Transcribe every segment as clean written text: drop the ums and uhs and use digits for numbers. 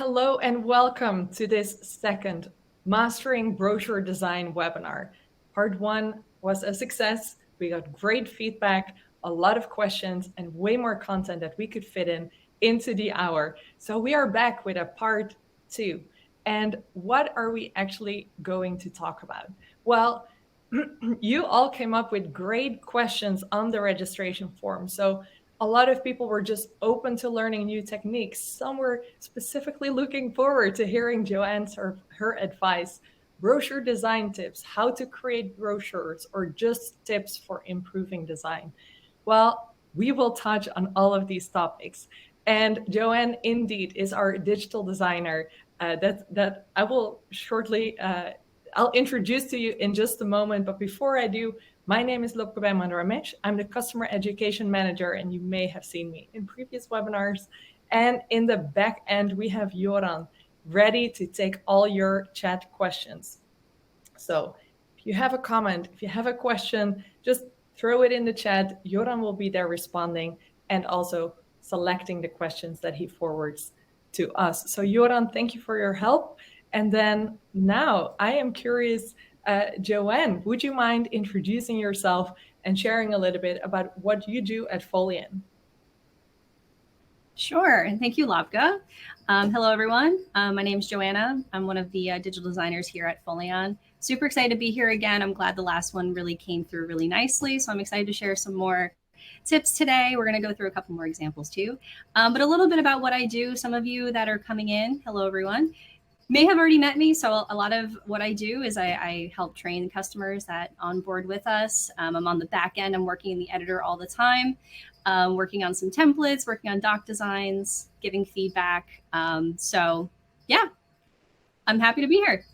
Hello and welcome to this second Mastering Brochure Design webinar. Part 1 was a success. We got great feedback, a lot of questions, and way more content that we could fit into the hour. So we are back with a part 2. And what are we actually going to talk about? Well, you all came up with great questions on the registration form. So a lot of people were just open to learning new techniques. Some were specifically looking forward to hearing JoAnna's or her advice, brochure design tips, how to create brochures, or just tips for improving design. Well, we will touch on all of these topics. And JoAnna indeed is our digital designer that I will shortly I'll introduce to you in just a moment. But before I do, my name is Lopke Ramesh. I'm the Customer Education Manager, and you may have seen me in previous webinars. And in the back end, we have Joran ready to take all your chat questions. So if you have a comment, if you have a question, just throw it in the chat. Joran will be there responding and also selecting the questions that he forwards to us. So Joran, thank you for your help. And then now I am curious, JoAnna, would you mind introducing yourself and sharing a little bit about what you do at Foleon? Sure, and thank you, Lopke. Hello, everyone. My name is JoAnna. I'm one of the digital designers here at Foleon. Super excited to be here again. I'm glad the last one really came through really nicely, so I'm excited to share some more tips today. We're going to go through a couple more examples too, but a little bit about what I do. Some of you that are coming in, hello, everyone, may have already met me. So a lot of what I do is I help train customers that onboard with us. I'm on the back end. I'm working in the editor all the time, working on some templates, working on doc designs, giving feedback. So yeah, I'm happy to be here.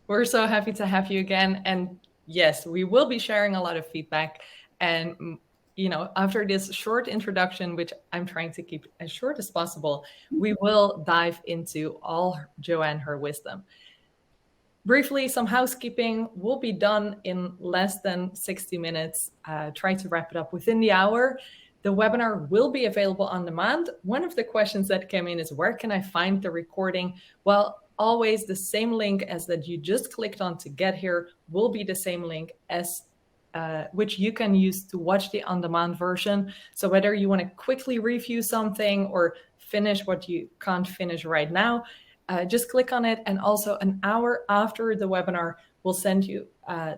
We're so happy to have you again. And yes, we will be sharing a lot of feedback. And you know, after this short introduction, which I'm trying to keep as short as possible, we will dive into all JoAnna, her wisdom. Briefly, some housekeeping will be done in less than 60 minutes. Try to wrap it up within the hour. The webinar will be available on demand. One of the questions that came in is, where can I find the recording? Well, always the same link as that you just clicked on to get here will be the same link as which you can use to watch the on-demand version. So whether you want to quickly review something or finish what you can't finish right now, just click on it. And also an hour after the webinar, we'll send you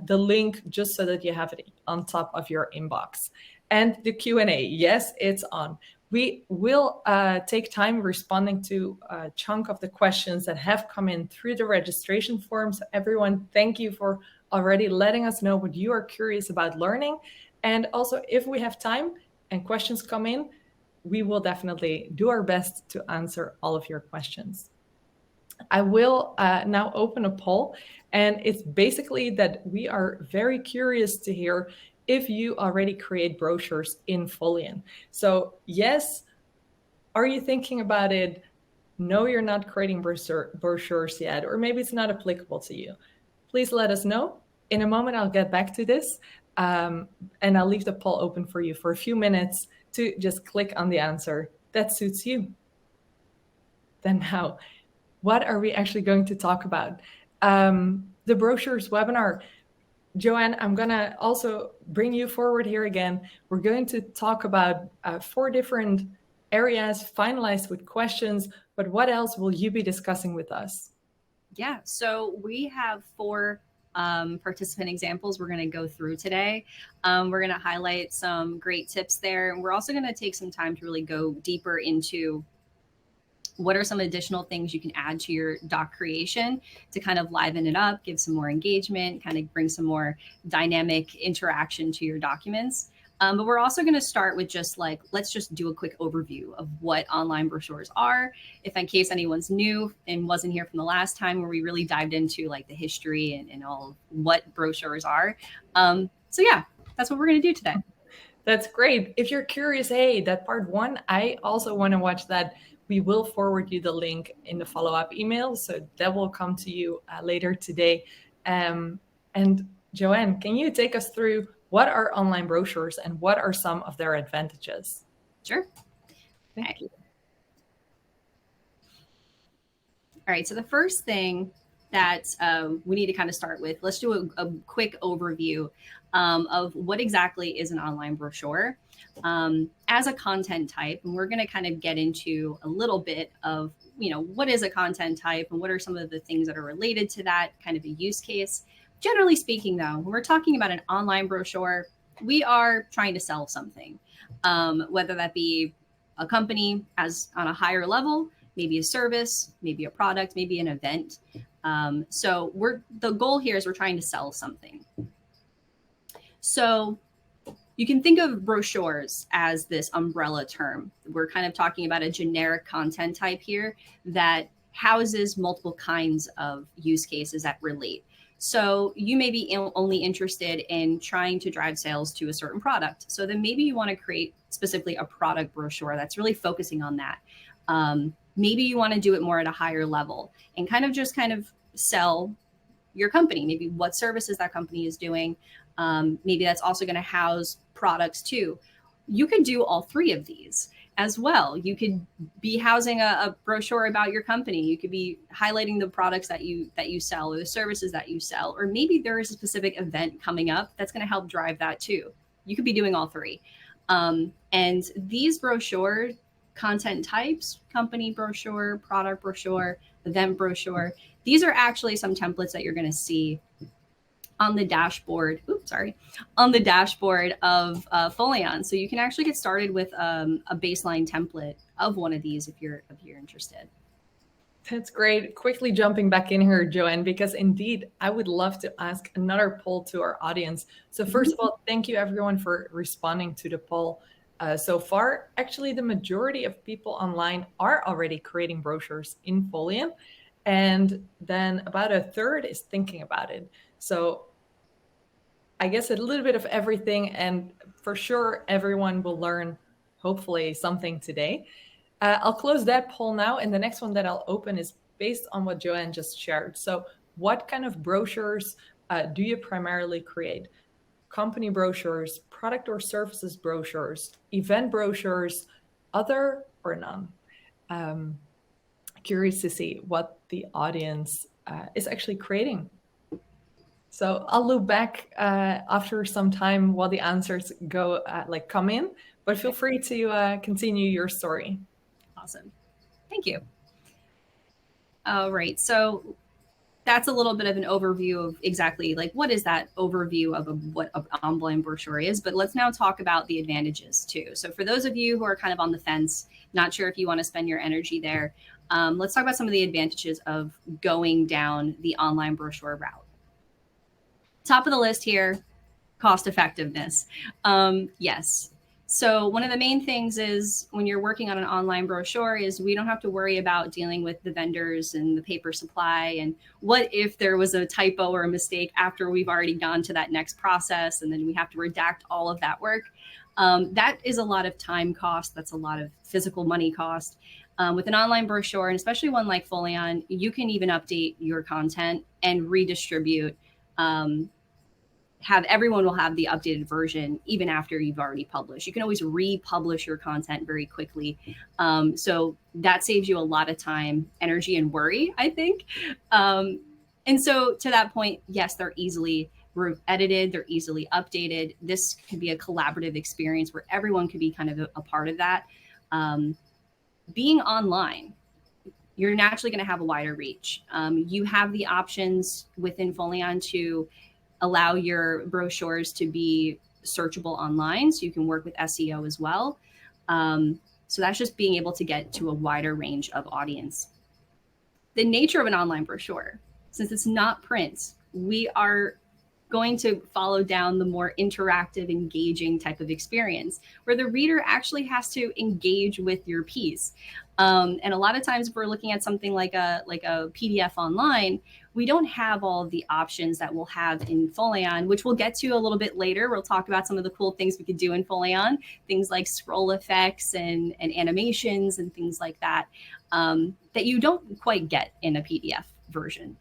the link just so that you have it on top of your inbox. And the Q&A, yes, it's on. We will take time responding to a chunk of the questions that have come in through the registration form. So everyone, thank you for already letting us know what you are curious about learning. And also, if we have time and questions come in, we will definitely do our best to answer all of your questions. I will now open a poll, and it's basically that we are very curious to hear if you already create brochures in Foleon. So yes, are you thinking about it? No, you're not creating brochures yet, or maybe it's not applicable to you. Please let us know. In a moment, I'll get back to this, and I'll leave the poll open for you for a few minutes to just click on the answer that suits you. Then now, what are we actually going to talk about? The brochures webinar. JoAnna, I'm going to also bring you forward here again. We're going to talk about 4 different areas finalized with questions, but what else will you be discussing with us? Yeah, so we have 4 participant examples we're going to go through today. We're going to highlight some great tips there. And we're also going to take some time to really go deeper into what are some additional things you can add to your doc creation to kind of liven it up, give some more engagement, kind of bring some more dynamic interaction to your documents. But we're also going to start with just like, let's just do a quick overview of what online brochures are. If in case anyone's new and wasn't here from the last time where we really dived into like the history and all of what brochures are. So yeah, that's what we're going to do today. That's great. If you're curious, hey, that part 1, I also want to watch that. We will forward you the link in the follow-up email. So that will come to you later today. And JoAnna, can you take us through what are online brochures and what are some of their advantages? Sure. Thank you. All right, so the first thing that we need to kind of start with, let's do a quick overview of what exactly is an online brochure as a content type. And we're going to kind of get into a little bit of, what is a content type and what are some of the things that are related to that, kind of a use case. Generally speaking, though, when we're talking about an online brochure, we are trying to sell something, whether that be a company as on a higher level, maybe a service, maybe a product, maybe an event. So the goal here is we're trying to sell something. So you can think of brochures as this umbrella term. We're kind of talking about a generic content type here that houses multiple kinds of use cases that relate. So you may be only interested in trying to drive sales to a certain product. So then maybe you want to create specifically a product brochure that's really focusing on that. Maybe you want to do it more at a higher level and kind of sell your company, maybe what services that company is doing. Maybe that's also going to house products too. You could do all three of these as well. You could be housing a brochure about your company. You could be highlighting the products that you sell or the services that you sell, or maybe there is a specific event coming up that's going to help drive that too. You could be doing all three. And these brochure content types, company brochure, product brochure, event brochure, these are actually some templates that you're going to see on the dashboard. On the dashboard of Foleon. So you can actually get started with a baseline template of one of these if you're interested. That's great. Quickly jumping back in here, JoAnna, because indeed, I would love to ask another poll to our audience. So first of all, thank you everyone for responding to the poll. So far, actually, the majority of people online are already creating brochures in Foleon. And then about a third is thinking about it. So I guess a little bit of everything. And for sure, everyone will learn, hopefully, something today. I'll close that poll now. And the next one that I'll open is based on what JoAnna just shared. So what kind of brochures do you primarily create? Company brochures, product or services brochures, event brochures, other or none? Curious to see what the audience is actually creating. So I'll loop back after some time while the answers come in, but feel free to continue your story. Awesome. Thank you. All right. So that's a little bit of an overview of exactly what is that overview of what an online brochure is. But let's now talk about the advantages too. So for those of you who are kind of on the fence, not sure if you want to spend your energy there, let's talk about some of the advantages of going down the online brochure route. Top of the list here, cost effectiveness. Yes. So one of the main things is when you're working on an online brochure is we don't have to worry about dealing with the vendors and the paper supply. And what if there was a typo or a mistake after we've already gone to that next process and then we have to redact all of that work. That is a lot of time cost. That's a lot of physical money cost. With an online brochure, and especially one like Foleon, you can even update your content and redistribute. Everyone will have the updated version even after you've already published. You can always republish your content very quickly. So that saves you a lot of time, energy, and worry, I think. And so to that point, yes, they're easily edited, they're easily updated. This could be a collaborative experience where everyone could be kind of a part of that. Being online, you're naturally going to have a wider reach. You have the options within Foleon to allow your brochures to be searchable online, so you can work with SEO as well. So that's just being able to get to a wider range of audience. The nature of an online brochure, since it's not print, we are going to follow down the more interactive, engaging type of experience where the reader actually has to engage with your piece. And a lot of times if we're looking at something like a PDF online, we don't have all of the options that we'll have in Foleon, which we'll get to a little bit later. We'll talk about some of the cool things we could do in Foleon, things like scroll effects and animations and things like that, that you don't quite get in a PDF version.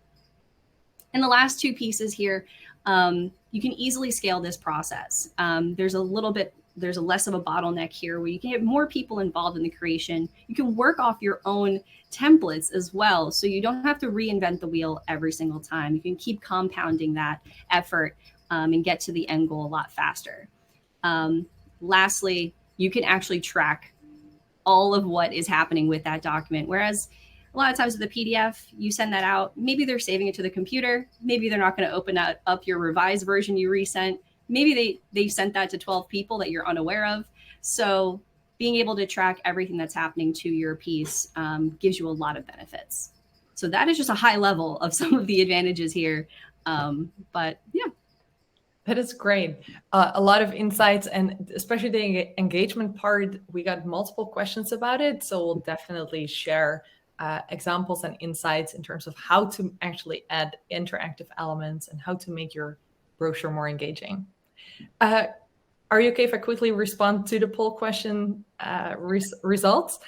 And the last two pieces here, you can easily scale this process. There's a little bit there's a less of a bottleneck here where you can get more people involved in the creation. You can work off your own templates as well. So you don't have to reinvent the wheel every single time. You can keep compounding that effort and get to the end goal a lot faster. Lastly, you can actually track all of what is happening with that document. Whereas a lot of times with the PDF, you send that out, maybe they're saving it to the computer. Maybe they're not going to open up your revised version you resent. Maybe they sent that to 12 people that you're unaware of. So being able to track everything that's happening to your piece gives you a lot of benefits. So that is just a high level of some of the advantages here. But yeah. That is great. A lot of insights, and especially the engagement part, we got multiple questions about it. So we'll definitely share examples and insights in terms of how to actually add interactive elements and how to make your brochure more engaging. Are you okay if I quickly respond to the poll question results?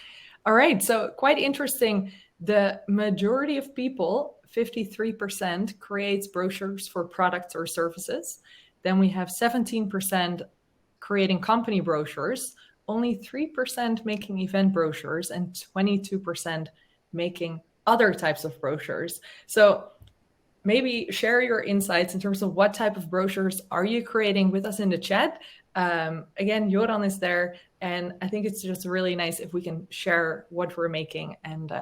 All right, so quite interesting. The majority of people, 53%, creates brochures for products or services. Then we have 17% creating company brochures, only 3% making event brochures, and 22% making other types of brochures. So maybe share your insights in terms of what type of brochures are you creating with us in the chat. Again, JoAnna is there, and I think it's just really nice if we can share what we're making and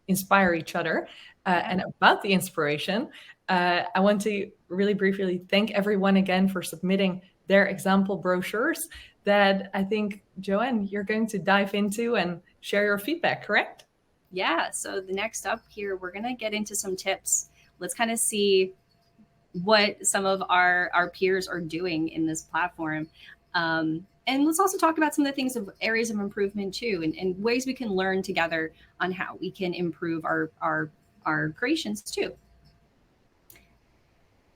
inspire each other. And about the inspiration, I want to really briefly thank everyone again for submitting their example brochures that I think, JoAnna, you're going to dive into and share your feedback, correct? Yeah, so the next up here, we're going to get into some tips. Let's kind of see what some of our peers are doing in this platform. And let's also talk about some of the things of areas of improvement too, and ways we can learn together on how we can improve our creations too.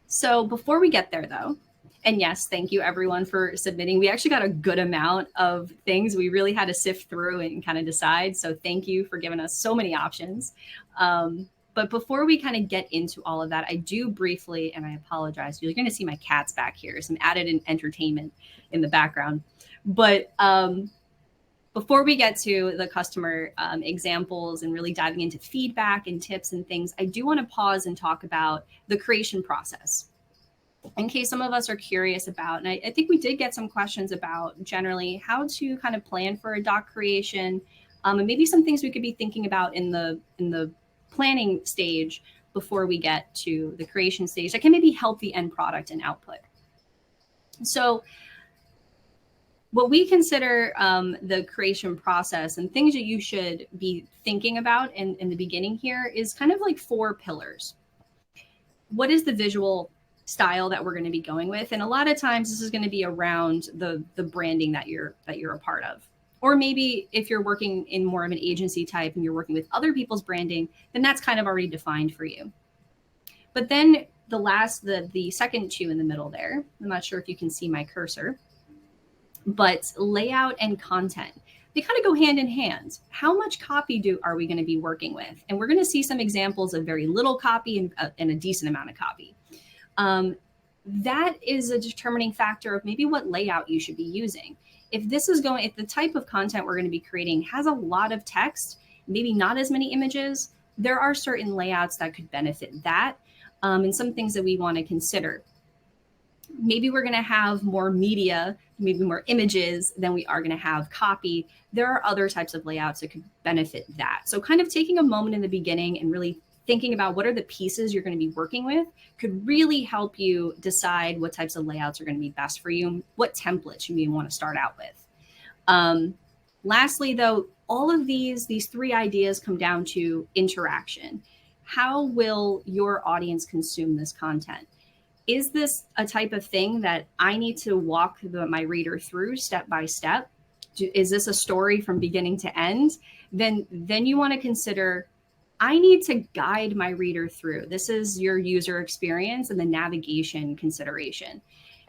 So before we get there though, and yes, thank you everyone for submitting. We actually got a good amount of things. We really had to sift through and kind of decide. So thank you for giving us so many options. But before we kind of get into all of that, I do briefly, and I apologize, you're going to see my cats back here, some added entertainment in the background. But before we get to the customer examples and really diving into feedback and tips and things, I do want to pause and talk about the creation process. In case some of us are curious about, and I think we did get some questions about generally how to kind of plan for a doc creation, and maybe some things we could be thinking about in the planning stage before we get to the creation stage that can maybe help the end product and output. So what we consider the creation process and things that you should be thinking about in the beginning here is kind of like 4 pillars. What is the visual style that we're going to be going with? And a lot of times this is going to be around the branding that you're a part of. Or maybe if you're working in more of an agency type and you're working with other people's branding, then that's kind of already defined for you. But then the second 2 in the middle there, I'm not sure if you can see my cursor, but layout and content, they kind of go hand in hand. How much copy are we going to be working with? And we're going to see some examples of very little copy and a decent amount of copy. That is a determining factor of maybe what layout you should be using. If the type of content we're going to be creating has a lot of text, maybe not as many images, there are certain layouts that could benefit that, and some things that we want to consider. Maybe we're going to have more media, maybe more images than we are going to have copy. There are other types of layouts that could benefit that. So kind of taking a moment in the beginning and really thinking about what are the pieces you're going to be working with could really help you decide what types of layouts are going to be best for you, what templates you may want to start out with. Lastly, though, all of these 3 ideas come down to interaction. How will your audience consume this content? Is this a type of thing that I need to walk my reader through step by step? Is this a story from beginning to end? Then you want to consider, I need to guide my reader through. This is your user experience and the navigation consideration.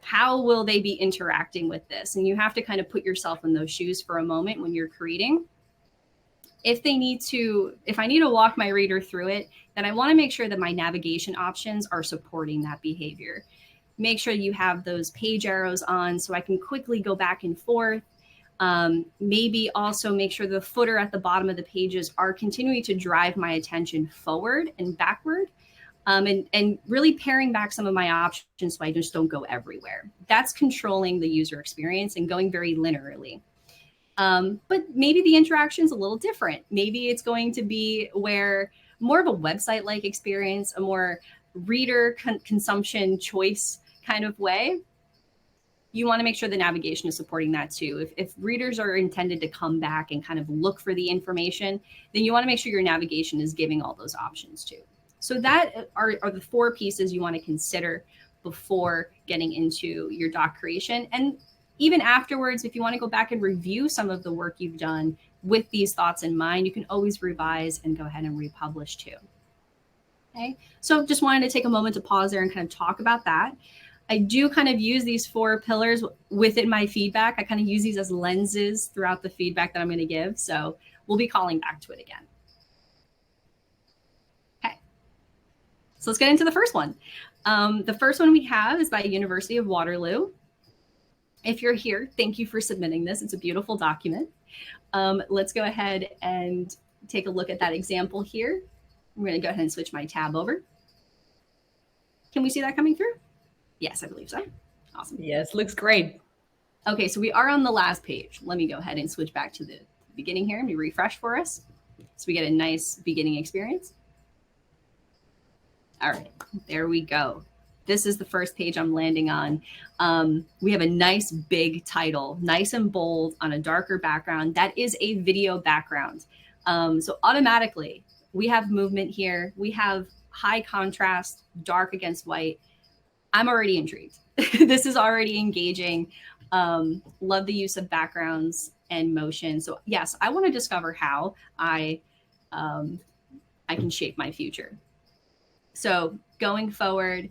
How will they be interacting with this? And you have to kind of put yourself in those shoes for a moment when you're creating. If I need to walk my reader through it, then I want to make sure that my navigation options are supporting that behavior. make sure you have those page arrows on so I can quickly go back and forth. Maybe also make sure the footer at the bottom of the pages are continuing to drive my attention forward and backward. And really paring back some of my options so I just don't go everywhere. That's controlling the user experience and going very linearly. But maybe the interaction's a little different. Maybe it's going to be where more of a website-like experience, a more reader consumption choice kind of way. You want to make sure the navigation is supporting that too. If readers are intended to come back and kind of look for the information, then you want to make sure your navigation is giving all those options too. So that are the 4 pieces you want to consider before getting into your doc creation. And even afterwards, if you want to go back and review some of the work you've done with these thoughts in mind, you can always revise and go ahead and republish too. Okay, so just wanted to take a moment to pause there and kind of talk about that. I do kind of use these 4 pillars within my feedback. I kind of use these as lenses throughout the feedback that I'm going to give. So we'll be calling back to it again. Okay, so let's get into the first one. The first one we have is by University of Waterloo. If you're here, thank you for submitting this. It's a beautiful document. Let's go ahead and take a look at that example here. I'm going to go ahead and switch my tab over. Can we see that coming through? Yes, I believe so. Awesome. Yes, looks great. Okay, so we are on the last page. Let me go ahead and switch back to the beginning here. Let me refresh for us so we get a nice beginning experience. All right, there we go. This is the first page I'm landing on. We have a nice big title, nice and bold on a darker background. That is a video background. So automatically we have movement here. We have high contrast, dark against white. I'm already intrigued. This is already engaging. Love the use of backgrounds and motion. So yes, I want to discover how I can shape my future. So going forward,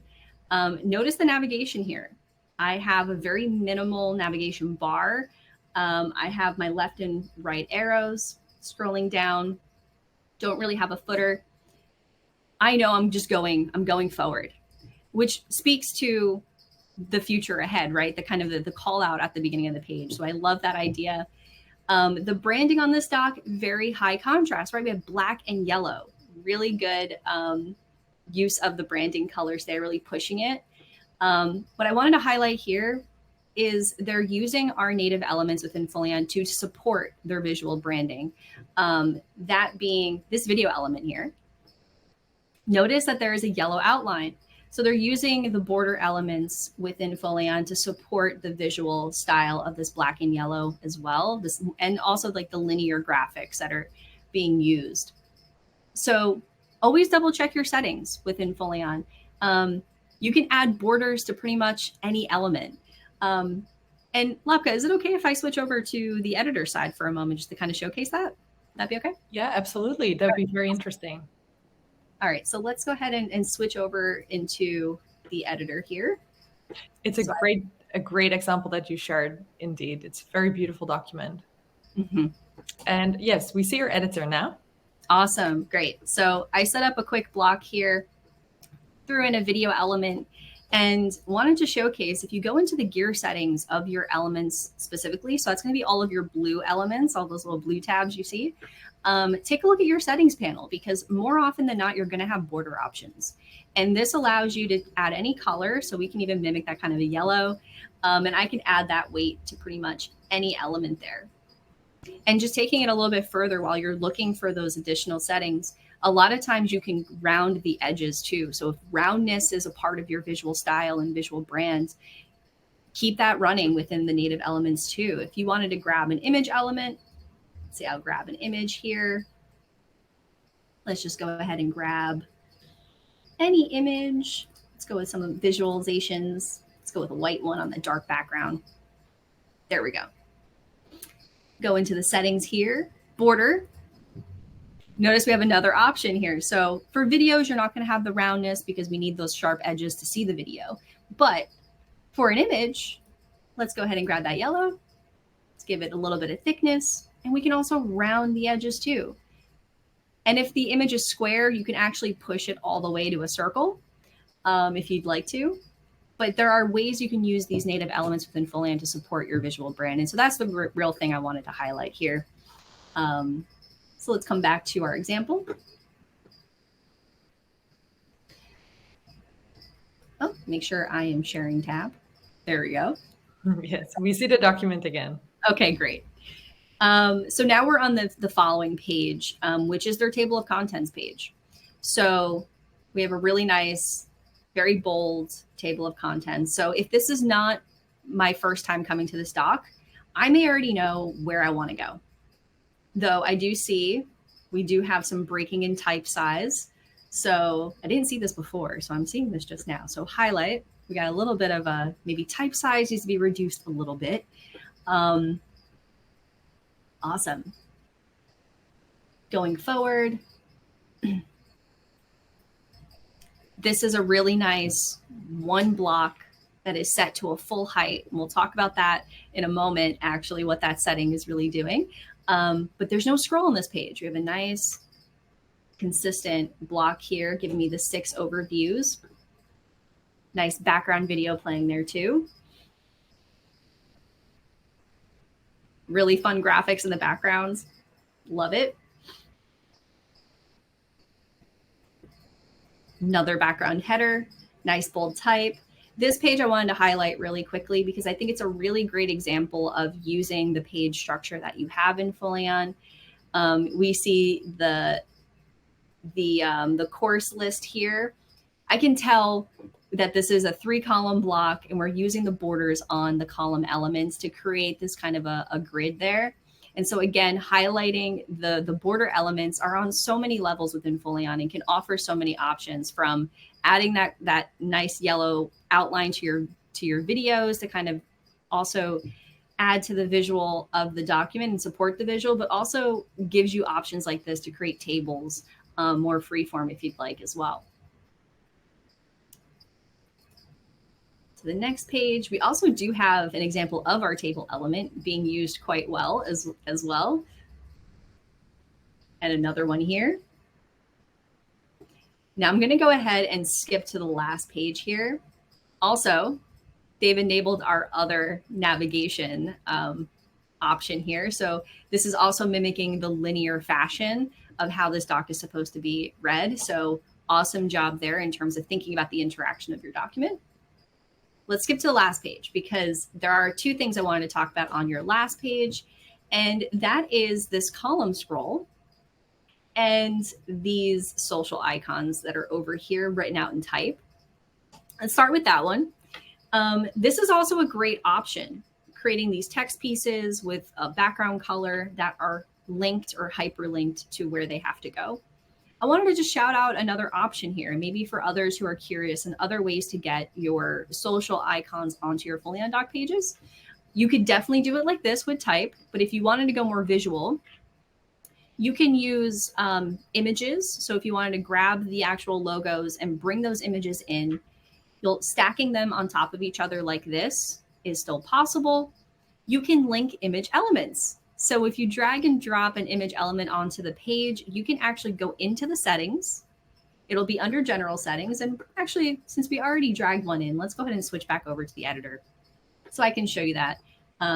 notice the navigation here. I have a very minimal navigation bar. I have my left and right arrows scrolling down. Don't really have a footer. I know I'm going forward, which speaks to the future ahead, right? The kind of the call out at the beginning of the page. So I love that idea. The branding on this doc, very high contrast, right? We have black and yellow, really good use of the branding colors there, really pushing it. What I wanted to highlight here is they're using our native elements within Foleon to support their visual branding. That being this video element here. Notice that there is a yellow outline. So they're using the border elements within Foleon to support the visual style of this black and yellow as well. And also like the linear graphics that are being used. So always double check your settings within Foleon. You can add borders to pretty much any element. And Lapka, is it okay if I switch over to the editor side for a moment just to kind of showcase that? That'd be okay? Yeah, absolutely. That would be very interesting. All right, so let's go ahead and switch over into the editor here. It's a great example that you shared, indeed. It's a very beautiful document. Mm-hmm. And yes, we see your editor now. Awesome, great. So I set up a quick block here, threw in a video element, and wanted to showcase if you go into the gear settings of your elements specifically, so that's going to be all of your blue elements, all those little blue tabs you see. Take a look at your settings panel, because more often than not, you're going to have border options. And this allows you to add any color. So we can even mimic that kind of a yellow. And I can add that weight to pretty much any element there. And just taking it a little bit further while you're looking for those additional settings, a lot of times you can round the edges too. So if roundness is a part of your visual style and visual brand, keep that running within the native elements too. If you wanted to grab an image element, say I'll grab an image here. Let's just go ahead and grab any image. Let's go with some of the visualizations. Let's go with a white one on the dark background. There we go. Go into the settings here, border. Notice we have another option here. So for videos, you're not going to have the roundness because we need those sharp edges to see the video. But for an image, let's go ahead and grab that yellow. Let's give it a little bit of thickness. And we can also round the edges too. And if the image is square, you can actually push it all the way to a circle if you'd like to. but there are ways you can use these native elements within Foleon to support your visual brand. And so that's the real thing I wanted to highlight here. So let's come back to our example. Oh, make sure I am sharing tab. There we go. Yes, we see the document again. Okay, great. So now we're on the following page, which is their table of contents page. So we have a really nice, very bold table of contents. So if this is not my first time coming to this doc, I may already know where I want to go. Though I do see we do have some breaking in type size. So I didn't see this before, so I'm seeing this just now. So highlight, we got a little bit of a, maybe type size needs to be reduced a little bit. Awesome. Going forward, this is a really nice one block that is set to a full height. And we'll talk about that in a moment, actually, what that setting is really doing. But there's no scroll on this page. We have a nice, consistent block here, giving me the 6 overviews. Nice background video playing there too. Really fun graphics in the backgrounds. Love it. Another background header, nice bold type. This page I wanted to highlight really quickly because I think it's a really great example of using the page structure that you have in Foleon. We see the course list here. I can tell that this is a 3-column block and we're using the borders on the column elements to create this kind of a grid there. And so again, highlighting the border elements are on so many levels within Foleon and can offer so many options, from adding that nice yellow outline to your videos to kind of also add to the visual of the document and support the visual, but also gives you options like this to create tables more freeform if you'd like as well. To the next page, we also do have an example of our table element being used quite well as well. And another one here. Now I'm going to go ahead and skip to the last page here. Also, they've enabled our other navigation option here. So this is also mimicking the linear fashion of how this doc is supposed to be read. So awesome job there in terms of thinking about the interaction of your document. Let's skip to the last page because there are 2 things I wanted to talk about on your last page. And that is this column scroll and these social icons that are over here written out in type. Let's start with that one. This is also a great option, creating these text pieces with a background color that are linked or hyperlinked to where they have to go. I wanted to just shout out another option here, maybe for others who are curious and other ways to get your social icons onto your Foleon doc pages. You could definitely do it like this with type, but if you wanted to go more visual, you can use images. So if you wanted to grab the actual logos and bring those images in, stacking them on top of each other like this is still possible. You can link image elements. So if you drag and drop an image element onto the page, you can actually go into the settings. It'll be under general settings. And actually, since we already dragged one in, let's go ahead and switch back over to the editor so I can show you that.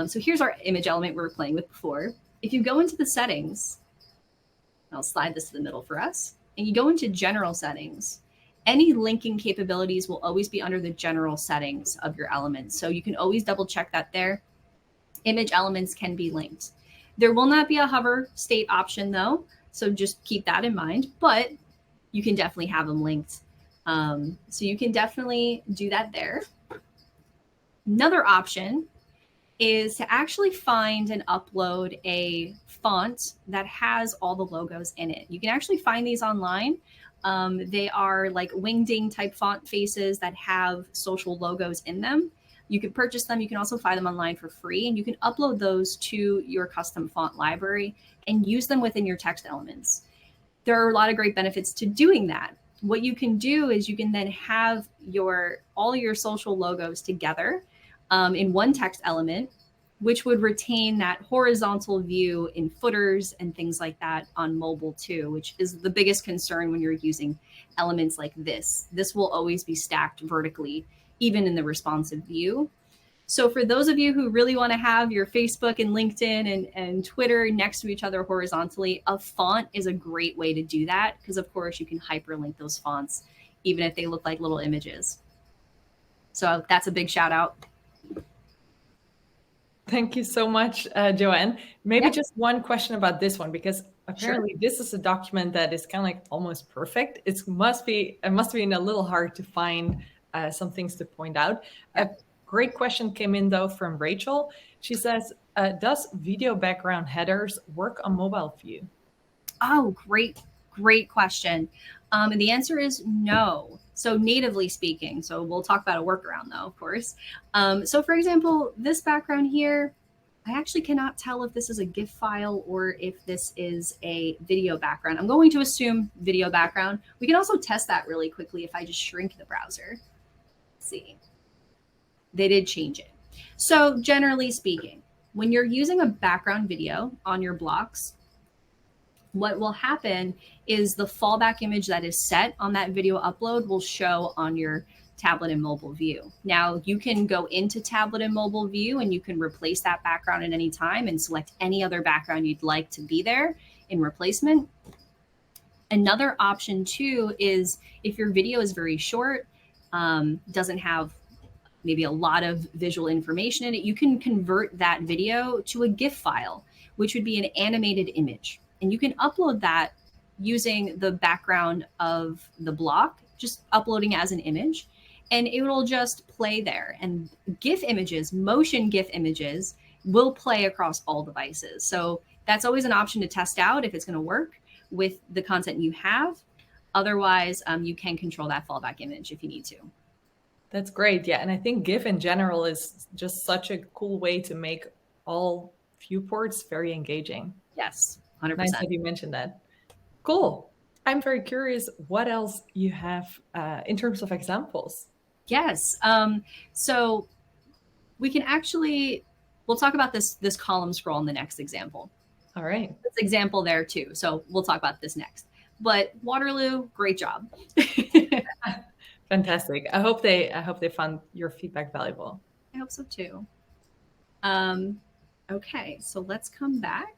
So here's our image element we were playing with before. If you go into the settings, I'll slide this to the middle for us, and you go into general settings, any linking capabilities will always be under the general settings of your elements. So you can always double check that there. Image elements can be linked. There will not be a hover state option though, so just keep that in mind, but you can definitely have them linked. So you can definitely do that there. Another option is to actually find and upload a font that has all the logos in it. You can actually find these online. They are like wingding type font faces that have social logos in them. You can purchase them. You can also find them online for free, and you can upload those to your custom font library and use them within your text elements. There are a lot of great benefits to doing that. What you can do is you can then have all your social logos together in one text element, which would retain that horizontal view in footers and things like that on mobile too, which is the biggest concern when you're using elements like this. This will always be stacked vertically even in the responsive view. So for those of you who really want to have your Facebook and LinkedIn and Twitter next to each other horizontally, a font is a great way to do that, because of course you can hyperlink those fonts, even if they look like little images. So that's a big shout out. Thank you so much, JoAnna. Maybe just one question about this one, because apparently this is a document that is kind of like almost perfect. It must be a little hard to find some things to point out. A great question came in though from Rachel. She says, does video background headers work on mobile view? Oh, great question. And the answer is no. So natively speaking, so we'll talk about a workaround though, of course. So for example, this background here, I actually cannot tell if this is a GIF file or if this is a video background. I'm going to assume video background. We can also test that really quickly if I just shrink the browser. Let's see. They did change it. So generally speaking, when you're using a background video on your blocks, what will happen is the fallback image that is set on that video upload will show on your tablet and mobile view. Now you can go into tablet and mobile view and you can replace that background at any time and select any other background you'd like to be there in replacement. Another option too is if your video is very short, doesn't have maybe a lot of visual information in it, you can convert that video to a GIF file, which would be an animated image. And you can upload that using the background of the block, just uploading as an image, and it will just play there. And GIF images, motion GIF images, will play across all devices. So that's always an option to test out if it's going to work with the content you have. Otherwise, you can control that fallback image if you need to. That's great. Yeah. And I think GIF in general is just such a cool way to make all viewports very engaging. Yes, 100%. Nice that you mentioned that. Cool. I'm very curious what else you have in terms of examples. Yes. So we can actually, we'll talk about this column scroll in the next example. All right. This example there too. So we'll talk about this next. But Waterloo, great job. Fantastic. I hope they found your feedback valuable. I hope so too. Okay, so let's come back.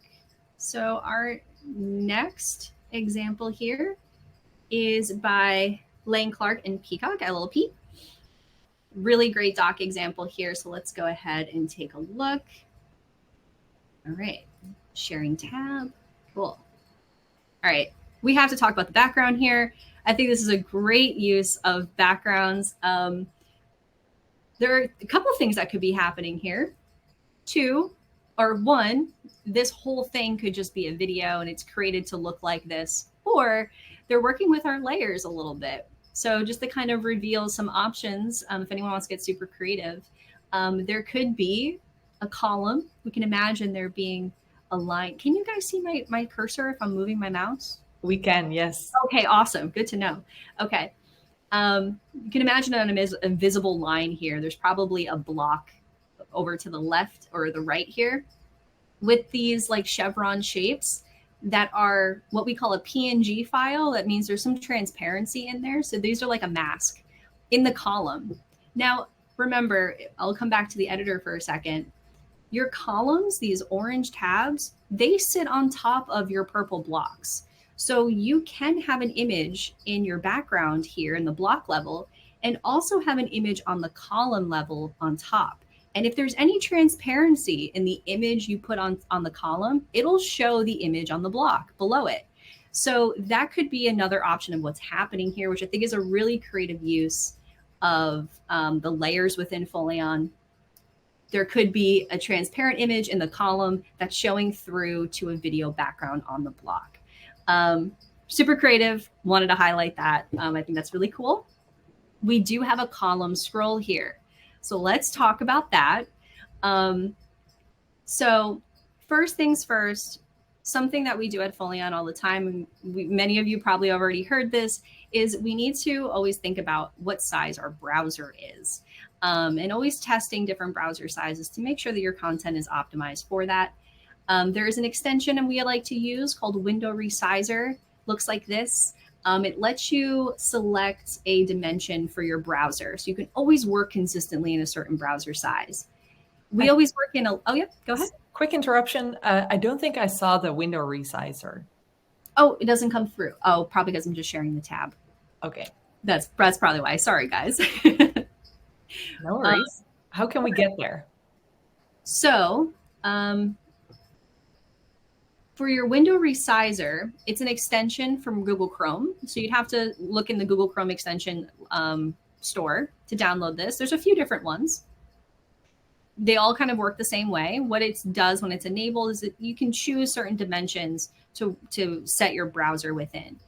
So our next example here is by Lane Clark and Peacock LLP. Really great doc example here. So let's go ahead and take a look. All right, sharing tab. Cool. All right, we have to talk about the background here. I think this is a great use of backgrounds. There are a couple of things that could be happening here. One, this whole thing could just be a video and it's created to look like this, or they're working with our layers a little bit. So just to kind of reveal some options, if anyone wants to get super creative, there could be a column. We can imagine there being a line. Can you guys see my cursor if I'm moving my mouse? We can, yes. Okay, awesome. Good to know. Okay. You can imagine an invisible line here. There's probably a block over to the left or the right here with these like chevron shapes that are what we call a PNG file. That means there's some transparency in there. So these are like a mask in the column. Now, remember, I'll come back to the editor for a second. Your columns, these orange tabs, they sit on top of your purple blocks. So you can have an image in your background here in the block level and also have an image on the column level on top. And if there's any transparency in the image you put on the column, it'll show the image on the block below it. So that could be another option of what's happening here, which I think is a really creative use of the layers within Foleon. There could be a transparent image in the column that's showing through to a video background on the block. Super creative, wanted to highlight that. I think that's really cool. We do have a column scroll here. So let's talk about that. So first things first, something that we do at Foleon all the time, and many of you probably already heard this, is we need to always think about what size our browser is. And always testing different browser sizes to make sure that your content is optimized for that. There is an extension and we like to use called Window Resizer. Looks like this. It lets you select a dimension for your browser. So you can always work consistently in a certain browser size. We always work in a, oh yeah, go ahead. Quick interruption. I don't think I saw the window resizer. Oh, it doesn't come through. Oh, probably because I'm just sharing the tab. Okay. That's probably why. Sorry, guys. No worries. How can we get there? So, for your window resizer, it's an extension from Google Chrome. So you'd have to look in the Google Chrome extension store to download this. There's a few different ones. They all kind of work the same way. What it does when it's enabled is that you can choose certain dimensions to set your browser within.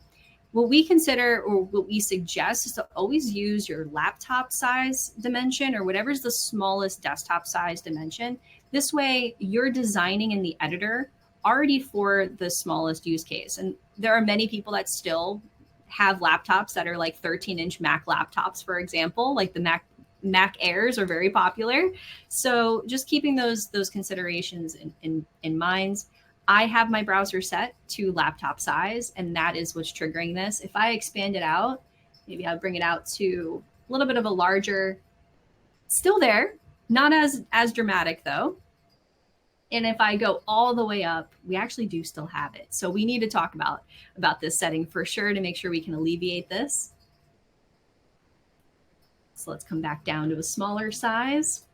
What we consider or what we suggest is to always use your laptop size dimension or whatever's the smallest desktop size dimension. This way you're designing in the editor already for the smallest use case. And there are many people that still have laptops that are like 13-inch Mac laptops, for example, like the Mac Airs are very popular. So just keeping those considerations in mind. I have my browser set to laptop size, and that is what's triggering this. If I expand it out, maybe I'll bring it out to a little bit of a larger, still there, not as dramatic though. And if I go all the way up, we actually do still have it. So we need to talk about this setting for sure to make sure we can alleviate this. So let's come back down to a smaller size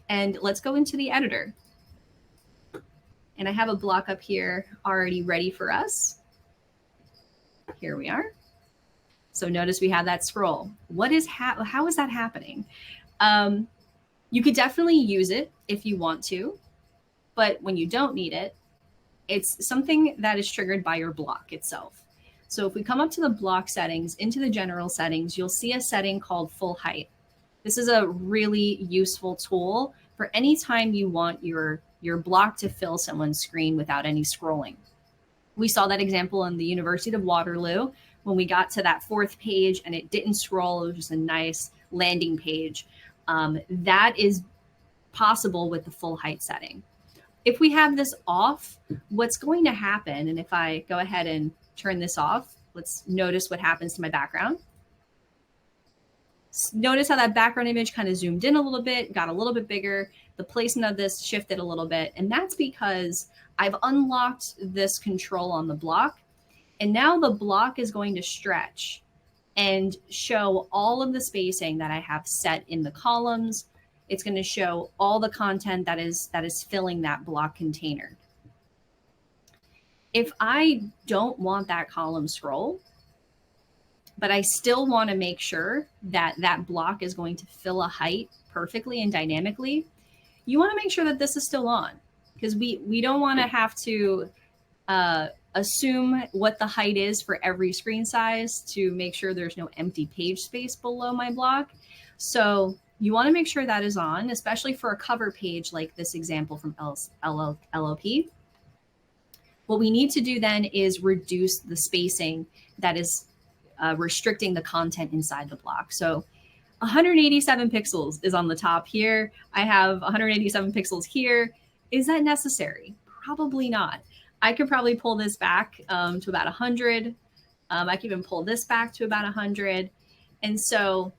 and let's go into the editor. And I have a block up here already ready for us. Here we are. So notice we have that scroll. How is that happening? You could definitely use it if you want to, but when you don't need it, it's something that is triggered by your block itself. So if we come up to the block settings, into the general settings, you'll see a setting called full height. This is a really useful tool for any time you want your block to fill someone's screen without any scrolling. We saw that example in the University of Waterloo when we got to that 4th page and it didn't scroll. It was just a nice landing page. That is possible with the full height setting. If we have this off, what's going to happen, and if I go ahead and turn this off, let's notice what happens to my background. Notice how that background image kind of zoomed in a little bit, got a little bit bigger. The placement of this shifted a little bit. And that's because I've unlocked this control on the block. And now the block is going to stretch and show all of the spacing that I have set in the columns. It's going to show all the content that is filling that block container. If I don't want that column scroll, but I still want to make sure that that block is going to fill a height perfectly and dynamically, you want to make sure that this is still on, because we don't want to have to assume what the height is for every screen size to make sure there's no empty page space below my block. So you want to make sure that is on, especially for a cover page like this example from LLP. What we need to do then is reduce the spacing that is restricting the content inside the block. So 187 pixels is on the top here. I have 187 pixels here. Is that necessary? Probably not. I could probably pull this back to about 100. I can even pull this back to about 100. And so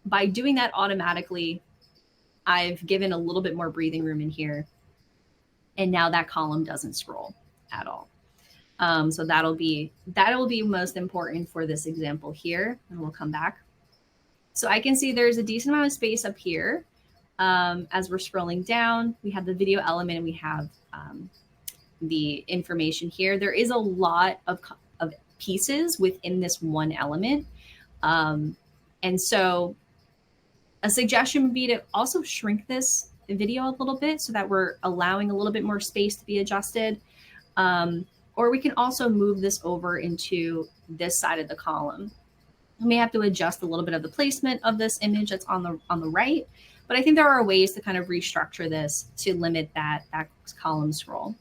by doing that automatically, I've given a little bit more breathing room in here. And now that column doesn't scroll at all. So that'll be most important for this example here, and we'll come back. So I can see there's a decent amount of space up here. As we're scrolling down, we have the video element and we have the information here. There is a lot of pieces within this one element. And so a suggestion would be to also shrink this video a little bit so that we're allowing a little bit more space to be adjusted. Or we can also move this over into this side of the column. We may have to adjust a little bit of the placement of this image that's on the right, but I think there are ways to kind of restructure this to limit that column scroll.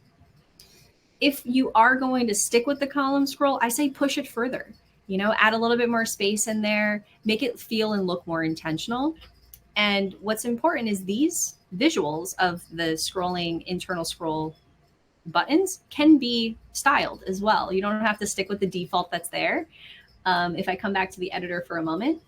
If you are going to stick with the column scroll, I say push it further. Add a little bit more space in there, make it feel and look more intentional. And what's important is these visuals of the scrolling internal scroll buttons can be styled as well. You don't have to stick with the default that's there. If I come back to the editor for a moment,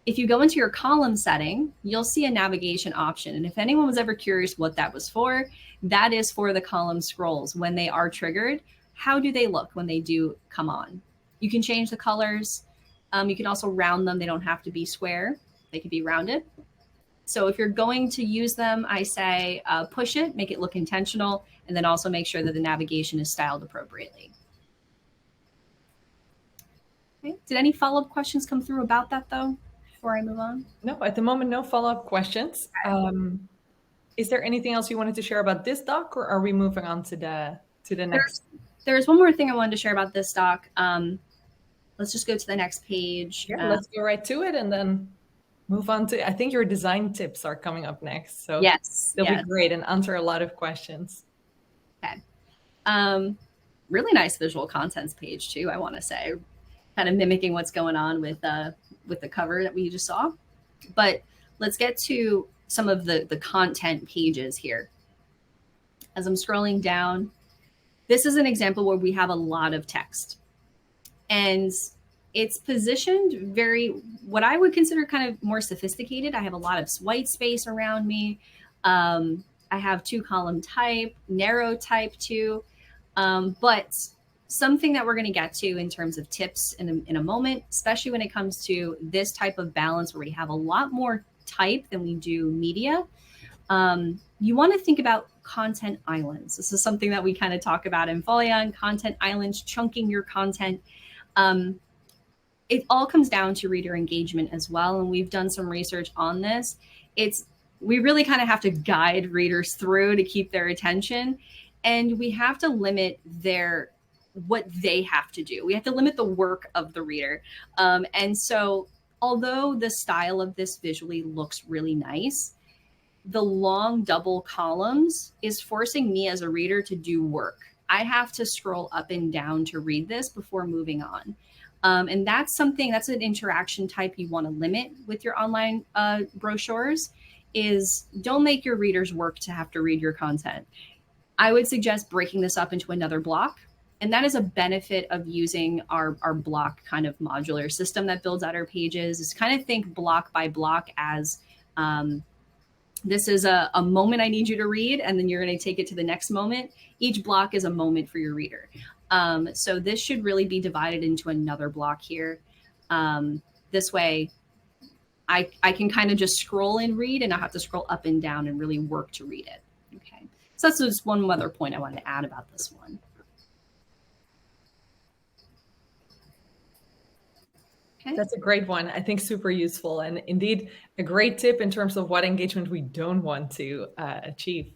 if you go into your column setting, you'll see a navigation option. And if anyone was ever curious what that was for, that is for the column scrolls. When they are triggered, how do they look when they do come on? You can change the colors. You can also round them. They don't have to be square. They can be rounded. So if you're going to use them, I say push it, make it look intentional, and then also make sure that the navigation is styled appropriately. Okay. Did any follow-up questions come through about that though, before I move on? No, at the moment, no follow-up questions. Is there anything else you wanted to share about this doc, or are we moving on to the next? There's one more thing I wanted to share about this doc. Let's just go to the next page. Yeah, let's go right to it and then move on to, I think your design tips are coming up next. So yes, they'll be great and answer a lot of questions. Okay. Really nice visual contents page too, I want to say, kind of mimicking what's going on with the cover that we just saw. But let's get to some of the content pages here. As I'm scrolling down, this is an example where we have a lot of text. And it's positioned very, what I would consider kind of more sophisticated. I have a lot of white space around me. I have 2-column type, narrow type too. But something that we're going to get to in terms of tips in a moment, especially when it comes to this type of balance where we have a lot more type than we do media. You want to think about content islands. This is something that we kind of talk about in Foleon, content islands, chunking your content. It all comes down to reader engagement as well. And we've done some research on this. We really kind of have to guide readers through to keep their attention. And we have to limit what they have to do. We have to limit the work of the reader. And so although the style of this visually looks really nice, the long double columns is forcing me as a reader to do work. I have to scroll up and down to read this before moving on. And that's an interaction type you want to limit with your online brochures, is don't make your readers work to have to read your content. I would suggest breaking this up into another block. And that is a benefit of using our block kind of modular system that builds out our pages, is kind of think block by block as this is a moment I need you to read, and then you're going to take it to the next moment. Each block is a moment for your reader. So this should really be divided into another block here. This way, I can kind of just scroll and read and not have to scroll up and down and really work to read it. Okay, so that's just one other point I wanted to add about this one. Okay. That's a great one. I think super useful, and indeed a great tip in terms of what engagement we don't want to achieve.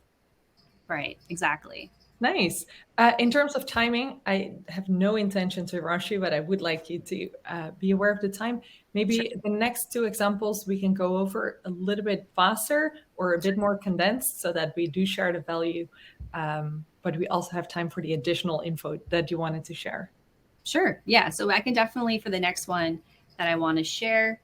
Right, exactly. Nice. In terms of timing, I have no intention to rush you, but I would like you to be aware of the time. Maybe sure. The next 2 examples we can go over a little bit faster or a bit more condensed so that we do share the value, but we also have time for the additional info that you wanted to share. Sure. Yeah. So I can definitely, for the next one that I want to share.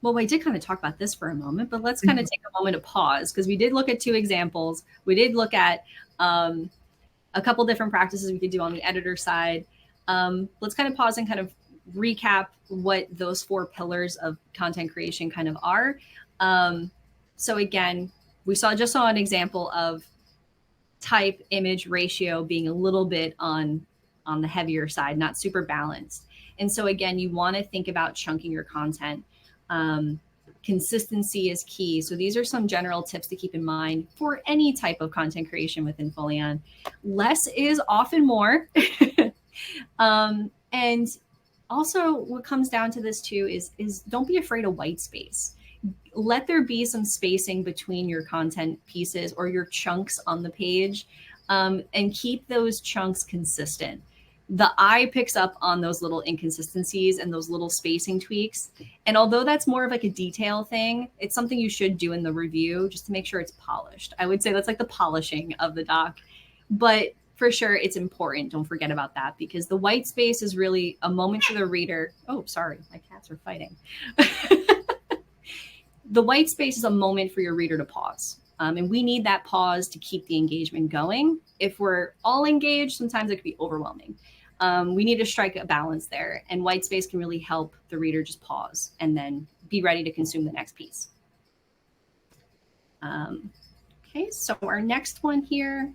Well, I did kind of talk about this for a moment, but let's kind of take a moment to pause, because we did look at 2 examples. We did look at a couple different practices we could do on the editor side. Let's kind of pause and kind of recap what those 4 pillars of content creation kind of are. So again, we just saw an example of type image ratio being a little bit on the heavier side, not super balanced. And so again, you want to think about chunking your content. Consistency is key. So these are some general tips to keep in mind for any type of content creation within Foleon. Less is often more. And also what comes down to this too is don't be afraid of white space. Let there be some spacing between your content pieces or your chunks on the page, and keep those chunks consistent. The eye picks up on those little inconsistencies and those little spacing tweaks. And although that's more of like a detail thing, it's something you should do in the review just to make sure it's polished. I would say that's like the polishing of the doc. But for sure, it's important. Don't forget about that, because the white space is really a moment for the reader. Oh, sorry, my cats are fighting. The white space is a moment for your reader to pause. And we need that pause to keep the engagement going. If we're all engaged, sometimes it could be overwhelming. We need to strike a balance there, and white space can really help the reader just pause and then be ready to consume the next piece. Okay, so our next one here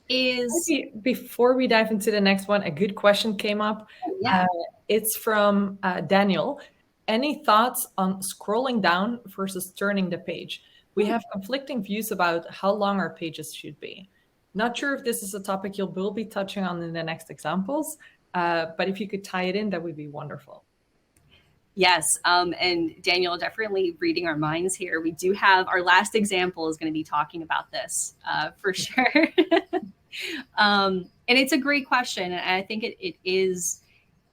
is... Before we dive into the next one, a good question came up. Yeah. It's from Daniel. Any thoughts on scrolling down versus turning the page? We have conflicting views about how long our pages should be. Not sure if this is a topic you will be touching on in the next examples, but if you could tie it in, that would be wonderful. Yes, and Daniel, definitely reading our minds here. We do have our last example is going to be talking about this for sure. And it's a great question, and I think it is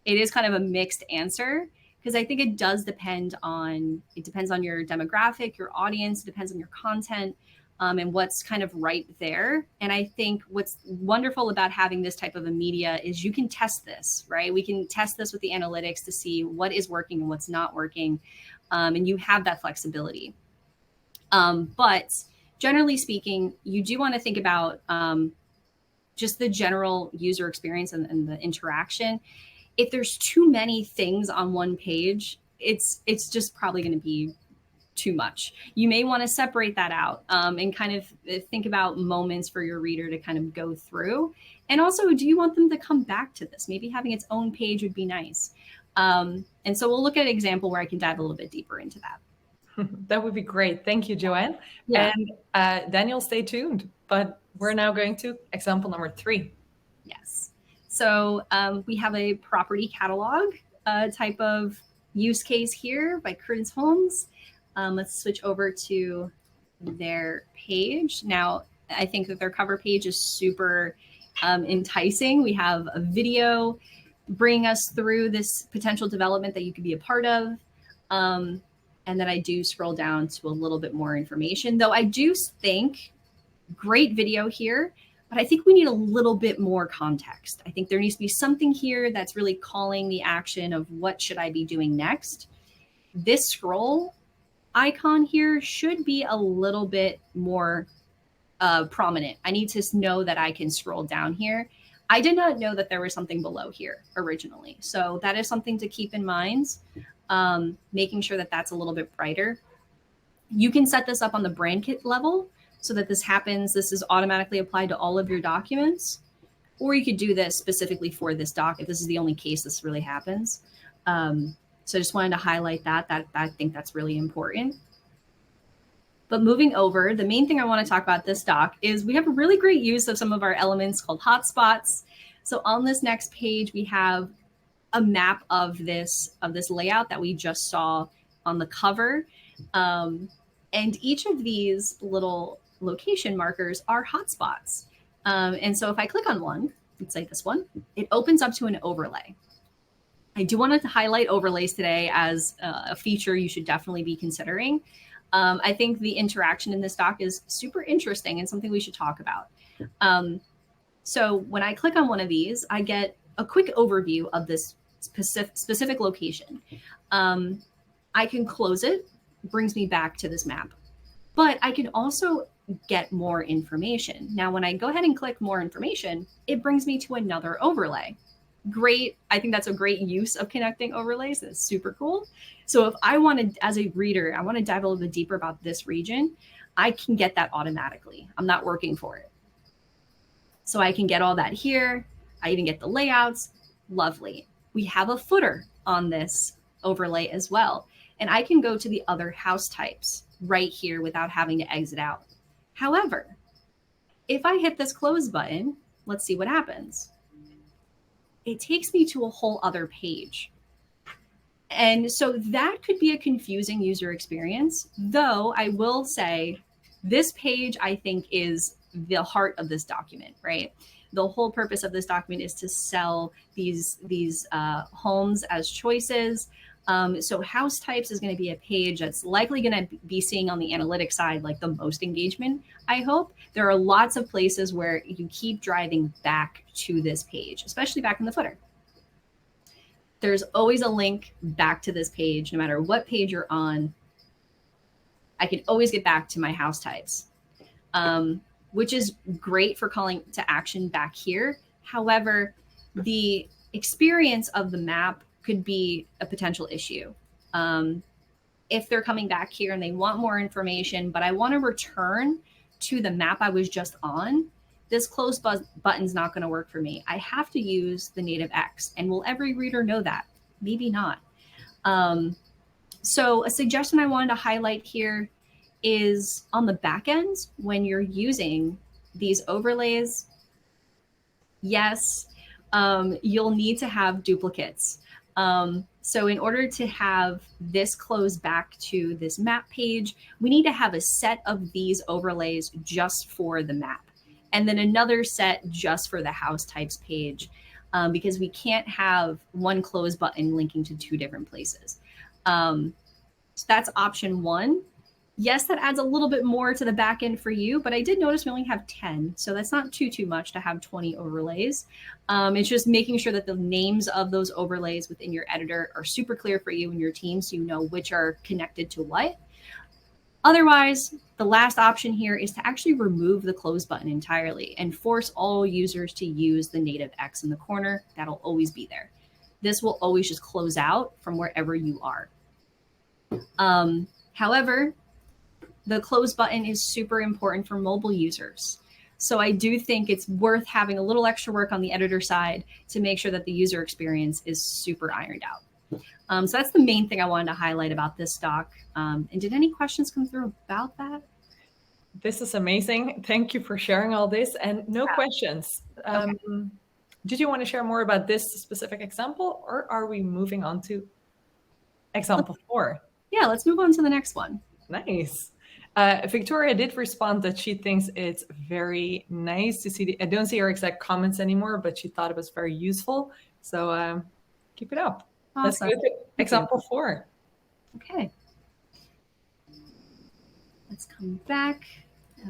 kind of a mixed answer, because I think it depends on your demographic, your audience, it depends on your content, and what's kind of right there. And I think what's wonderful about having this type of a media is you can test this, right? We can test this with the analytics to see what is working and what's not working. And you have that flexibility. But generally speaking, you do want to think about just the general user experience and the interaction. If there's too many things on one page, it's just probably going to be too much. You may want to separate that out and kind of think about moments for your reader to kind of go through. And also, do you want them to come back to this? Maybe having its own page would be nice. And so we'll look at an example where I can dive a little bit deeper into that. That would be great. Thank you, JoAnna. Yeah. And Daniel, stay tuned. But we're now going to example number 3. Yes. So we have a property catalog type of use case here by Curtis Holmes. Let's switch over to their page. Now, I think that their cover page is super enticing. We have a video bringing us through this potential development that you could be a part of. And then I do scroll down to a little bit more information, though I do think great video here, but I think we need a little bit more context. I think there needs to be something here that's really calling the action of what should I be doing next. This scroll icon here should be a little bit more prominent. I need to know that I can scroll down here. I did not know that there was something below here originally. So that is something to keep in mind, making sure that that's a little bit brighter. You can set this up on the brand kit level so that this happens. This is automatically applied to all of your documents, or you could do this specifically for this doc if this is the only case this really happens. So I just wanted to highlight that I think that's really important. But moving over, the main thing I want to talk about this doc is we have a really great use of some of our elements called hotspots. So on this next page, we have a map of this layout that we just saw on the cover. And each of these little location markers are hotspots. And so if I click on one, let's say this one, it opens up to an overlay. I do want to highlight overlays today as a feature you should definitely be considering. I think the interaction in this doc is super interesting and something we should talk about. So when I click on one of these, I get a quick overview of this specific location. I can close it, brings me back to this map. But I can also get more information. Now, when I go ahead and click more information, it brings me to another overlay. Great. I think that's a great use of connecting overlays. That's super cool. So if I wanted, as a reader, I want to dive a little bit deeper about this region, I can get that automatically. I'm not working for it. So I can get all that here. I even get the layouts. Lovely. We have a footer on this overlay as well. And I can go to the other house types right here without having to exit out. However, if I hit this close button, let's see what happens. It takes me to a whole other page. And so that could be a confusing user experience, though I will say this page, I think, is the heart of this document, right? The whole purpose of this document is to sell these homes as choices. So house types is going to be a page that's likely going to be seeing on the analytics side like the most engagement, I hope. There are lots of places where you keep driving back to this page, especially back in the footer. There's always a link back to this page, no matter what page you're on. I can always get back to my house types, which is great for calling to action back here. However, the experience of the map could be a potential issue. If they're coming back here and they want more information, but I want to return to the map I was just on, this close button's not going to work for me. I have to use the native X. And will every reader know that? Maybe not. So a suggestion I wanted to highlight here is on the back end, when you're using these overlays, yes, you'll need to have duplicates. So in order to have this close back to this map page, we need to have a set of these overlays just for the map, and then another set just for the house types page, because we can't have one close button linking to two different places. So that's option one. Yes, that adds a little bit more to the back end for you, but I did notice we only have 10. So that's not too much to have 20 overlays. It's just making sure that the names of those overlays within your editor are super clear for you and your team, so you know which are connected to what. Otherwise, the last option here is to actually remove the close button entirely and force all users to use the native X in the corner. That'll always be there. This will always just close out from wherever you are. However, the close button is super important for mobile users. So I do think it's worth having a little extra work on the editor side to make sure that the user experience is super ironed out. So that's the main thing I wanted to highlight about this doc. And did any questions come through about that? This is amazing. Thank you for sharing all this, and no questions. Okay. Did you want to share more about this specific example, or are we moving on to example 4? Yeah, let's move on to the next one. Nice. Victoria did respond that she thinks it's very nice to see. I don't see her exact comments anymore, but she thought it was very useful. So keep it up. Awesome. Let's go to example 4. Okay. Let's come back.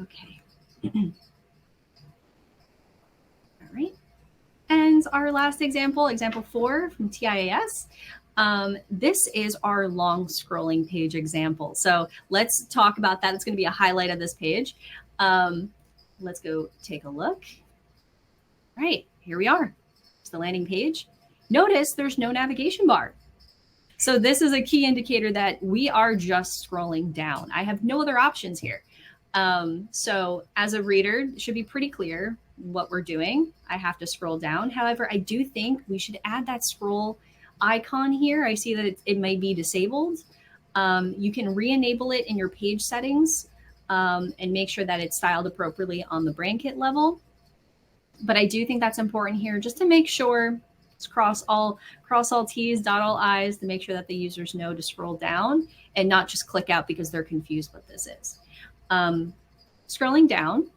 Okay. All right. And our last example, example 4 from TIAS. This is our long scrolling page example. So let's talk about that. It's going to be a highlight of this page. Let's go take a look. All right, here we are. It's the landing page. Notice there's no navigation bar. So this is a key indicator that we are just scrolling down. I have no other options here. So as a reader, it should be pretty clear what we're doing. I have to scroll down. However, I do think we should add that scroll icon here. I see that it may be disabled. You can re-enable it in your page settings and make sure that it's styled appropriately on the brand kit level. But I do think that's important here just to make sure it's cross all T's, dot all I's, to make sure that the users know to scroll down and not just click out because they're confused what this is. Scrolling down,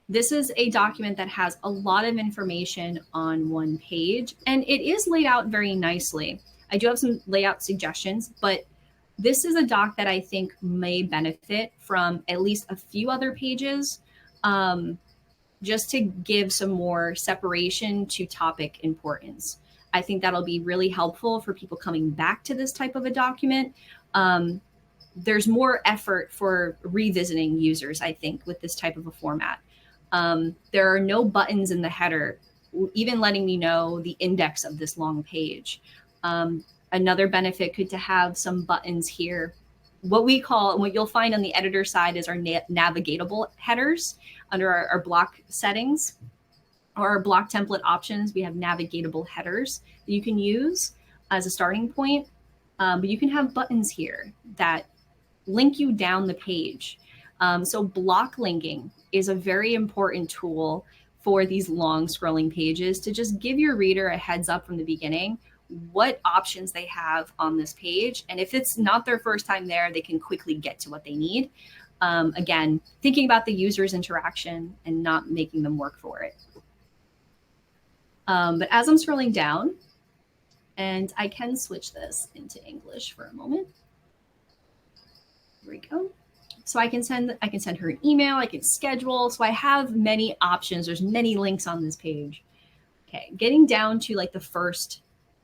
this is a document that has a lot of information on one page, and it is laid out very nicely. I do have some layout suggestions, but this is a doc that I think may benefit from at least a few other pages, just to give some more separation to topic importance. I think that'll be really helpful for people coming back to this type of a document. There's more effort for revisiting users, I think, with this type of a format. There are no buttons in the header, even letting me know the index of this long page. Another benefit could to have some buttons here. What you'll find on the editor side is our navigatable headers under our block settings or our block template options. We have navigatable headers that you can use as a starting point. But you can have buttons here that link you down the page. So block linking is a very important tool for these long scrolling pages to just give your reader a heads up from the beginning what options they have on this page. And if it's not their first time there, they can quickly get to what they need. Again, thinking about the user's interaction and not making them work for it. But as I'm scrolling down, and I can switch this into English for a moment. Here we go. So I can send her an email, I can schedule. So I have many options. There's many links on this page. Okay, getting down to like the first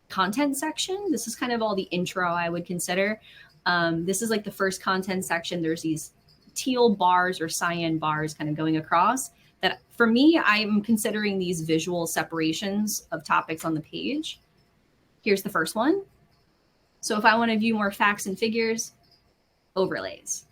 content section. This is kind of all the intro I would consider. This is like the first content section. There's these teal bars or cyan bars kind of going across. That for me, I'm considering these visual separations of topics on the page. Here's the first one. So if I want to view more facts and figures, overlays.